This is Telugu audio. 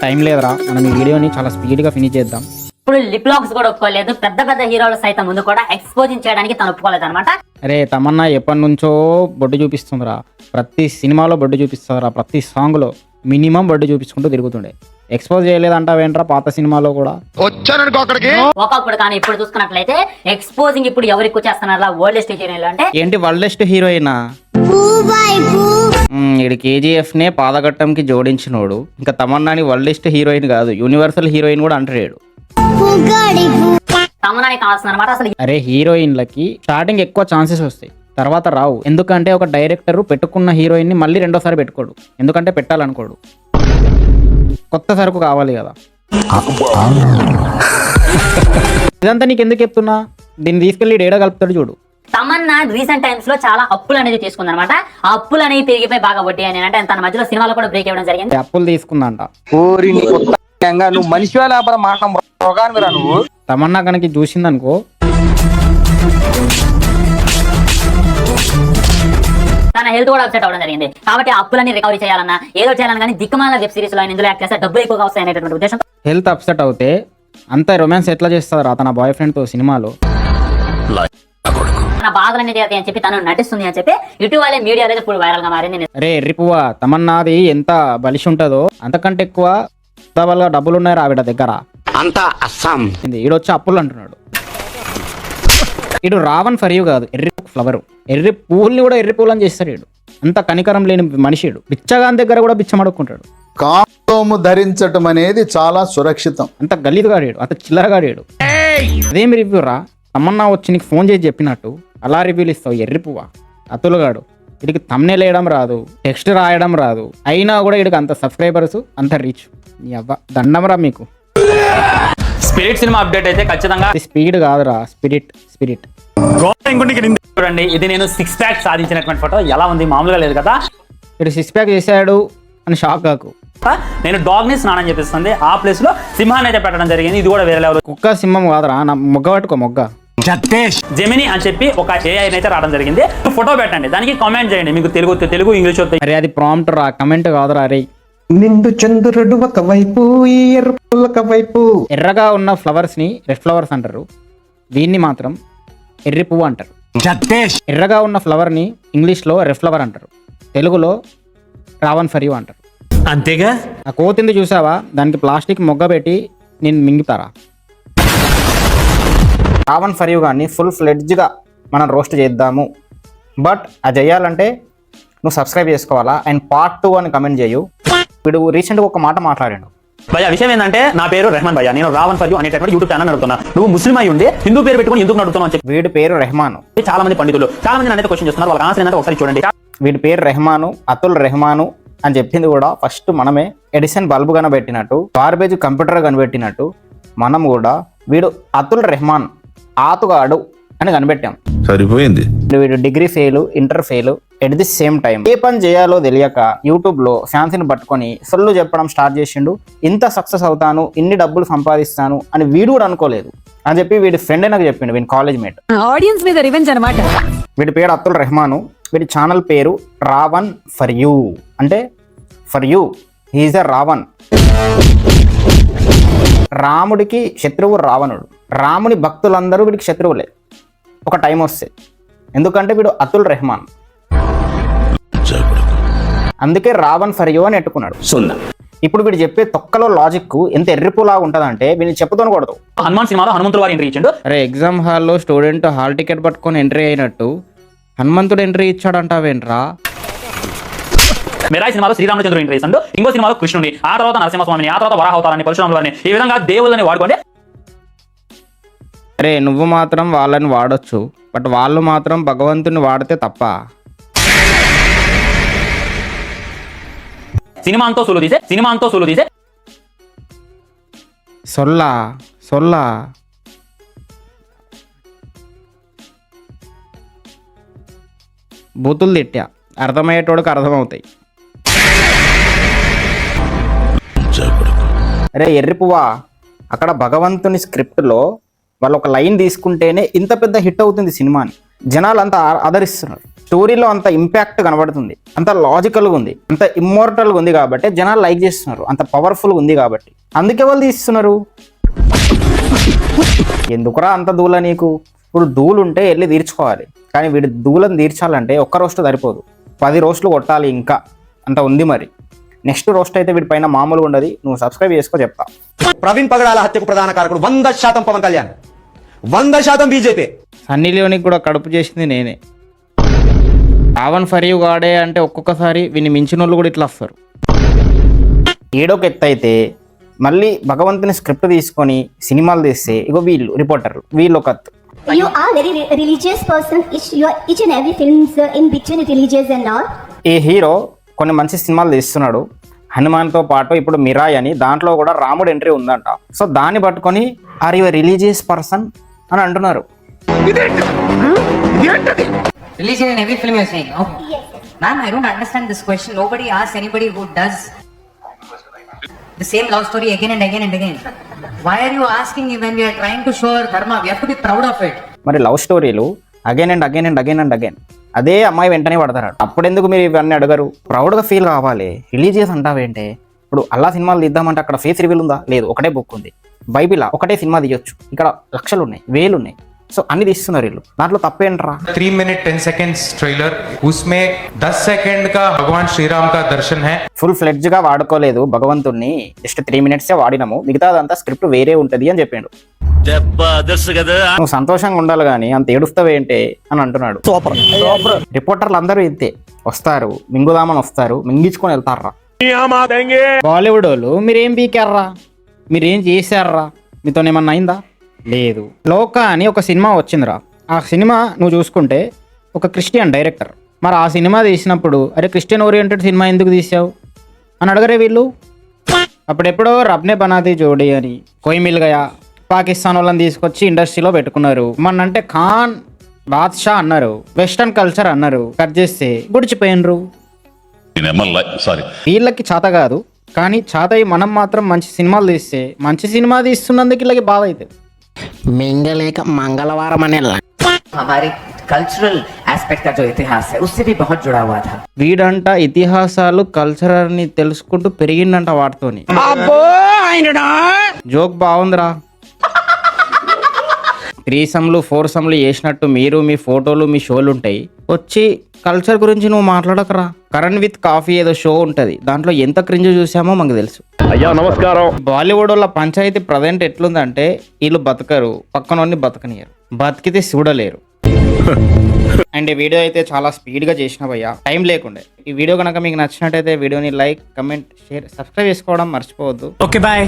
టైం లేదురా, మనం ఈ వీడియోని చాలా స్పీడ్గా ఫినిష్ చేద్దాం. ఇప్పుడు లిప్ లాక్స్ కూడా ఒప్పుకోలేదు. పెద్ద పెద్ద హీరోలు సైతం ముందు కూడా ఎక్స్పోజింగ్ చేయడానికి తను ఒప్పుకోలేదు అనమాట. అరే తమన్నా ఎప్పటి నుంచో బొడ్డు చూపిస్తుందిరా, ప్రతి సినిమాలో బొడ్డు చూపిస్తుందిరా, ప్రతి సాంగ్లో మినిమం బొడ్డు చూపించుకుంటూ తిరుగుతుండే. ఎక్స్పోజ్ చేయలేదంటావేంట్రా పాత సినిమాలో కూడా వచ్చాననుకో అక్కడికి. ఒకప్పుడు కానీ ఇప్పుడు చూసుకున్నట్లయితే ఎక్స్పోజింగ్ ఇప్పుడు ఎవరు ఎక్కువ చేస్తున్నారా వరల్డ్ స్టేజ్ హీరోయిన్లు అంటే ఏంటి వరల్డెస్ట్ హీరోయినా? ఈడు కేజీఎఫ్ నే పాదఘట్టంకి జోడించినోడు, ఇంకా తమన్నాని వరల్డెస్ట్ హీరోయిన్ కాదు యూనివర్సల్ హీరోయిన్ కూడా అంటాడు. తమన్నాని కావాల్సిన అనమాట అసలు. అరే హీరోయిన్లకి స్టార్టింగ్ ఎక్కువ ఛాన్సెస్ వస్తాయి, తర్వాత రావు. ఎందుకంటే ఒక డైరెక్టర్ పెట్టుకున్న హీరోయిన్ ని మళ్ళీ రెండోసారి పెట్టుకోడు, ఎందుకంటే పెట్టాలనుకోడు, కొత్త సరుకు కావాలి కదా. ఇదంతా నీకు ఎందుకు చెప్తున్నా, దీన్ని తీసుకెళ్లి డేడా కలుపుతాడు చూడు. తమన్నా రీసెంట్ టైమ్స్ లో చాలా అప్పులు అనేది తీసుకుంది అనమాట. ఆ అప్పులు అనేవి పెరిగిపోయి బాగా వడ్డీ అని అంటే తన మధ్యలో సినిమాలో కూడా బ్రేక్ ఇవ్వడం జరిగింది. అప్పులు తీసుకుందంట. నువ్వు మనిషి లేకపోతే మాట నువ్వు. తమన్నా కనుక చూసిందనుకో తన హెల్త్ కూడా అప్సెట్ అవ్వడం జరిగింది. కాబట్టి ఆ అప్పులన్నీ రికవరీ చేయాలన్నా ఏదో చేయాలని కానీ దిక్కుమాల వెబ్ సిరీస్ లో ఇందులో యాక్ట్ చేస్తే డబ్బులు ఎక్కువగా వస్తాయి అనేటువంటి ఉద్దేశం. హెల్త్ అప్సెట్ అవుతే అంత రొమాన్స్ ఎట్లా చేస్తారా తన బాయ్ ఫ్రెండ్ తో సినిమాలో? తన బాధలన్నీ తీరుతాయి అని చెప్పి తను నటిస్తుంది అని చెప్పి ఇటీవలే మీడియాలో ఇప్పుడు వైరల్ గా మారింది. అరే ఎర్రిపువ్వ, తమన్నాది ఎంత బలిసి ఉంటుందో అంతకంటే ఎక్కువ డబ్బులు ఉన్నాయి ఆవిడ దగ్గర. అంతా అస్సాం. ఈడొచ్చి అప్పులు అంటున్నాడు. ఇడు రావణ్ ఫర్ యూ కాదు, ఎర్రి ఫ్లవర్. ఎర్రి పువ్వుల్ని కూడా ఎర్రి పువ్వులని చేస్తాడు ఈడు. అంత కనికరం లేని మనిషిడు. బిచ్చగాని దగ్గర కూడా బిచ్చం అడుక్కుంటాడు. కాండోము ధరించటం అనేది చాలా సురక్షితం. అంత గలీదుగాడాడు, అంత చిల్లరగాడాడు. అదేం రివ్యూ రా, తమన్నా వచ్చి నీకు ఫోన్ చేసి చెప్పినట్టు అలా రివ్యూలు ఇస్తావు ఎర్రి పువ్వ. అతులుగాడు. వీడికి థంబ్నెయిల్ వేయడం రాదు, టెక్స్ట్ రాయడం రాదు, అయినా కూడా వీడికి అంత సబ్స్క్రైబర్స్, అంత రీచ్. నీ అవ్వ దండంరా మీకు. స్పిరిట్ సినిమా అప్డేట్ అయితే ఖచ్చితంగా స్పీడ్ కాదురా, స్పిరిట్. చూడండి, ఇది నేను 6 ప్యాక్ సాధించినటువంటి ఫోటో. ఎలా ఉంది, మామూలుగా లేదు కదా. వీడు 6 ప్యాక్ చేశాడు అని షాక్ కాకు. నేను డాగ్ ని స్నానం చేపిస్తుంది, ఆ ప్లేస్ లో సింహాన్ని అయితే పెట్టడం జరిగింది. ఇది కూడా వేరే లెవెల్. కుక్క సింహం కాదురా, నా మొగ్గ పట్టుకో మొగ్గ. జెమిని అని చెప్పి ఒక AI అయితే రావడం జరిగింది. ఫోటో పెట్టండి, దానికి కామెంట్ చేయండి. మీకు తెలుగు ఇంగ్లీష్ వస్తాయి. అరే అది ప్రాంప్ట్ రా, కమెంట్ కాదురా. అరే నిండు చంద్రుడు ఒకవైపు, ఒకవైపు. ఎర్రగా ఉన్న ఫ్లవర్స్ ని రెడ్ ఫ్లవర్స్ అంటారు, వీన్ని మాత్రం ఎర్రి పువ్వు అంటారు. ఎర్రగా ఉన్న ఫ్లవర్ ని ఇంగ్లీష్ లో రెడ్ ఫ్లవర్ అంటారు, తెలుగులో రావణ్ ఫర్ యూ అంటారు. అంతేగా. ఆ కోతింది చూసావా, దానికి ప్లాస్టిక్ మొగ్గ పెట్టి నేను మింగుతారా? రావణ్ ఫర్ యూ గాన్ని ఫుల్ ఫ్లెడ్జ్గా మనం రోస్ట్ చేద్దాము. బట్ అది చేయాలంటే నువ్వు సబ్స్క్రైబ్ చేసుకోవాలా. అండ్ పార్ట్ 2 అని కమెంట్ చేయు. వీడు రీసెంట్గా ఒక మాట మాట్లాడాడు. భయ్యా, విషయం ఏంటంటే నా పేరు రెహమాన్ భయ్యా, నేను రావణ్ ఫర్ యూ అనేటటువంటి యూట్యూబ్ ఛానల్ నడుపుతున్నా. నువ్వు ముస్లిం అయి ఉండి హిందూ పేరు పెట్టుకుని ఎందుకు నడుపుతున్నావు అని చెప్పి. వీడి పేరు రెహమాను. చాలా మంది పండితులు చాలా మంది నన్ను క్వశ్చన్ చేస్తున్నారు. వాళ్ళకి ఆన్సర్ ఏంటంటే ఒకసారి చూడండి. వీడి పేరు రెహమాను, అతుల్ రెహమాను అని చెప్పింది కూడా ఫస్ట్ మనమే. ఎడిసన్ బల్బు కనబెట్టినట్టు, గార్బేజ్ కంప్యూటర్ కనిపెట్టినట్టు మనం కూడా వీడు అతుల్ రెహమాన్ ఆతుగాడు అని కనిపెట్టాం. సరిపోయింది. వీడు degree fail, inter fail at the same time. ఏ పని చేయాలో తెలియక యూట్యూబ్ లో ఫ్యాన్సీని పట్టుకొని సొల్లు చెప్పడం స్టార్ట్ చేసిండు. ఇంత సక్సెస్ అవుతాను, ఇన్ని డబ్బులు సంపాదిస్తాను అని వీడు కూడా అనుకోలేదు అని చెప్పి వీడి ఫ్రెండ్ నాకు చెప్పిండు, వీడి కాలేజ్ మేట్. ఆడియన్స్ మీద రివెంజ్ అన్నమాట. వీడి పేరు అతుల్ రెహమాను. వీడి ఛానల్ పేరు రావణ్ ఫర్ యూ, అంటే for you he's a Ravan. రాముడికి శత్రువు రావణుడు, రాముని భక్తులందరూ వీడికి శత్రువులే ఒక టైం వస్తే. ఎందుకంటే వీడు అతుల్ రెహమాన్, అందుకే రావణ్ ఫర్ యూ అని ఎట్టుకున్నాడు. ఇప్పుడు వీడు చెప్పే తొక్కలో లాజిక్ ఎంత ఎర్రిపులాగా ఉంటదంటే వీడిని చెప్పుతోని కొడతావు. హనుమాన్ సినిమాలో హనుమంతుడు వారు ఎంట్రీ ఇచ్చిండు. అరే ఎగ్జామ్ హాల్లో స్టూడెంట్ హాల్ టికెట్ పట్టుకొని ఎంట్రీ అయినట్టు హనుమంతుడు ఎంట్రీ ఇచ్చాడంటావేంట్రా? మెరాయి సినిమాలో శ్రీరామచంద్రుడు ఎంట్రీ ఇస్తాడు, ఇంకో సినిమాలో కృష్ణుని, ఆ తర్వాత నరసింహస్వామిని, ఆ తర్వాత వరాహవతారాన్ని, పరశురాముల వారిని, ఈ విధంగా దేవుళ్ళని వాడుకోండి. అరే నువ్వు మాత్రం వాళ్ళని వాడొచ్చు, బట్ వాళ్ళు మాత్రం భగవంతుని వాడితే తప్ప. సినిమాంతో సొల్లు తీసే సొల్లా బూతులు తిట్టా, అర్థమయ్యేటోడికి అర్థమవుతాయి. అరే ఎర్రిపువ్వా, అక్కడ భగవంతుని స్క్రిప్ట్లో వాళ్ళు ఒక లైన్ తీసుకుంటేనే ఇంత పెద్ద హిట్ అవుతుంది సినిమాని, జనాలు అంతా ఆదరిస్తున్నారు. స్టోరీలో అంత ఇంపాక్ట్ కనబడుతుంది, అంత లాజికల్గా ఉంది, అంత ఇమ్మోర్టల్గా ఉంది కాబట్టి జనాలు లైక్ చేస్తున్నారు, అంత పవర్ఫుల్గా ఉంది కాబట్టి. అందుకే వాళ్ళు తీస్తున్నారు. ఎందుకురా అంత దూల నీకు? ఇప్పుడు దూలు ఉంటే వెళ్ళి తీర్చుకోవాలి, కానీ వీడి దూలను తీర్చాలంటే ఒక్క రోస్ట్ సరిపోదు, 10 రోస్టులు కొట్టాలి. ఇంకా అంత ఉంది మరి. నెక్స్ట్ రోస్ట్ అయితే వీడి పైన మామూలుగా ఉండదు. నువ్వు సబ్స్క్రైబ్ చేసుకో చెప్తా. ప్రవీణ్ పగడాల హత్యకు ప్రధాన కారకుడు 100% పవన్ కళ్యాణ్, 100% బీజేపీ. సన్నీ లియోనికి కూడా కడుపు చేసింది నేనే. రావణ్ ఫరీవ్ గాడే అంటే ఒక్కొక్కసారి వీని మించిన వాళ్ళు కూడా ఇట్లా వస్తారు. ఏడోక ఎత్తు అయితే మళ్ళీ భగవంతుని స్క్రిప్ట్ తీసుకొని సినిమాలు తీస్తే ఇగో వీళ్ళు రిపోర్టర్లు, వీళ్ళు ఒక You are very religious person. Each and every films in between religious and all. ఈ హీరో కొన్ని మంచి సినిమాలు తీస్తున్నాడు. హనుమాన్తో పాటు ఇప్పుడు మిరాయ్ అని, దాంట్లో కూడా రాముడు ఎంట్రీ ఉందంట. సో దాన్ని పట్టుకొని ఆర్ యు రిలీజియస్ పర్సన్ అని అంటున్నారు. Religion in every film you're saying? Okay. Ma'am, I don't understand this question. Nobody asks anybody who does the same love story again and again and again. Why are you asking when we are trying to show our dharma? We have to be proud of it. మరి లవ్ స్టోరీలు again and again and again and again అదే అమ్మాయి వెంటనే పడతారు. అప్పుడు ఎందుకు మీరు ఇవన్నీ అడగరు? ప్రౌడ్గా ఫీల్ కావాలి. రిలీజియస్ అంటావేంటే? ఇప్పుడు అల్లా సినిమాలు తీద్దామంటే అక్కడ ఫేస్ రివీల్ ఉందా? లేదు, ఒకటే బుక్ ఉంది. బైబిల్ ఒకటే సినిమా తీయొచ్చు, ఇక్కడ లక్షలు ఉన్నాయి, వేలు ఉన్నాయి. సో అన్ని తీస్తున్నారు వీళ్ళు, దాంట్లో తప్పేంట్రా? 3 मिनट 10 सेकंड्स ट्रेलर, उसमें 10 सेकंड का भगवान श्री राम का दर्शन है. ఫుల్ ఫ్లెడ్జ్ గా వాడుకోలేదు భగవంతుణ్ణి, జస్ట్ 3 minutes వాడినాము, మిగతాదంతా స్క్రిప్ట్ వేరే ఉంటది అని చెప్పిండు. నువ్వు సంతోషంగా ఉండాలి కానీ అంత ఏడుస్తావేంటే అని అంటున్నాడు. రిపోర్టర్లు అందరూ ఇంతే, వస్తారు మింగుదామని వస్తారు, మింగించుకొని వెళ్తారా. బాలీవుడ్ వాళ్ళు మీరేం పీకారా, మీరేం చేశారా, మీతో ఏమన్నా అయిందా? లేదు. లోక అని ఒక సినిమా వచ్చిందిరా. ఆ సినిమా నువ్వు చూసుకుంటే ఒక క్రిస్టియన్ డైరెక్టర్. మరి ఆ సినిమా తీసినప్పుడు అరే క్రిస్టియన్ ఓరియంటెడ్ సినిమా ఎందుకు తీసావు అని అడగరే వీళ్ళు. అప్పుడెప్పుడో రబ్నే బనాది జోడి అని, కోయి మిల్ గయా, పాకిస్తాన్ వాళ్ళని తీసుకొచ్చి ఇండస్ట్రీలో పెట్టుకున్నారు. అంటే ఖాన్ బాద్షా అన్నారు, వెస్టర్న్ కల్చర్ అన్నారు, కట్ చేస్తే గుడిచిపోయినరు. వీళ్ళకి చేత కాదు, కానీ చేత మనం మాత్రం మంచి సినిమాలు తీస్తే, మంచి సినిమా తీస్తున్నందుకు వీళ్ళకి బాధ అవుతుంది. मिंगलेक मंगलवार मनेला हमारे कल्चरल एस्पेक्ट का जो इतिहास है उससे भी बहुत जुड़ा हुआ था. వీడంట ఇతిహాసాలు కల్చరల్ ని తెలుసుకుంటూ పెరిగిందంట వాటితోని. జోక్ బాగుందిరా. 3సమ్లు 4సమ్లు చేసినట్టు మీరు మీ ఫోటోలు మీ షోలు ఉంటాయి, వచ్చి కల్చర్ గురించి నువ్వు మాట్లాడకరా. కరణ్ విత్ కాఫీ ఏదో షో ఉంటది, దాంట్లో ఎంత క్రింజ్ చూసామో మనకు తెలుసు. అయ్యా నమస్కారం. బాలీవుడ్ వాళ్ళ పంచాయతీ ప్రజెంట్ ఎట్లుందంటే వీళ్ళు బతకరు, పక్కనోన్ని బతకనియరు, బతికితే చూడలేరు. అండ్ ఈ వీడియో అయితే చాలా స్పీడ్గా చేసిన భయ్యా, టైం లేకుండే. ఈ వీడియో కనుక మీకు నచ్చినట్టయితే వీడియోని లైక్, కమెంట్, షేర్, సబ్స్క్రైబ్ చేసుకోవడం మర్చిపోవద్దు. Okay bye.